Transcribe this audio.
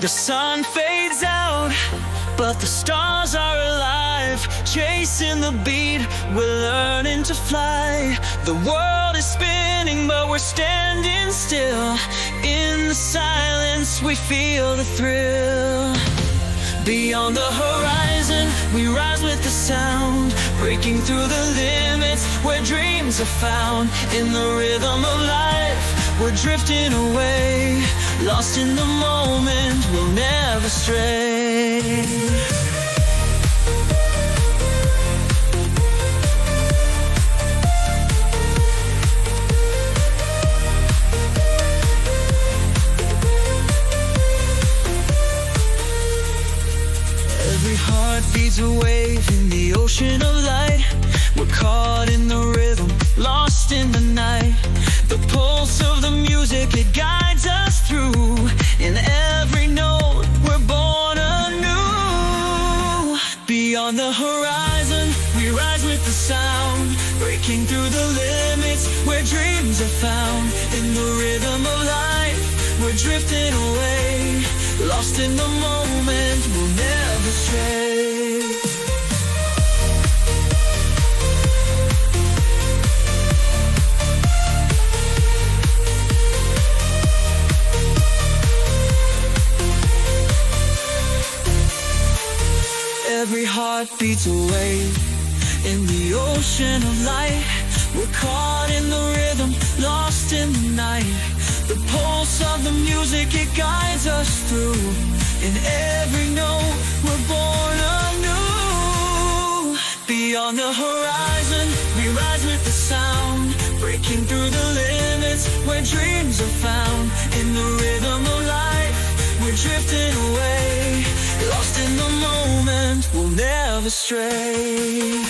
The sun fades out, but the stars are alive. Chasing the beat, we're learning to fly. The world is spinning, but we're standing still. In the silence, we feel the thrill. Beyond the horizon, we rise with the sound, breaking through the limits where dreams are found. In the rhythm of life, we're drifting away, lost in the moment, we'll never stray. Every heart beats a wave in the ocean of light. We're caught in the rhythm, lost in the night. The pulse of the music, it guides us through. In every note, we're born anew. Beyond the horizon, we rise with the sound, breaking through the limits where dreams are found. In the rhythm of life, we're drifting away, lost in the moment, we'll never stray. Every heart beats a wave in the ocean of light. We're caught in the rhythm, lost in the night. The pulse of the music, it guides us through. In every note, we're born anew. Beyond the horizon, we rise with the sound, breaking through the limits where dreams are found. In the rhythm of life, we're drifting away, lost in the moment, we'll never stray.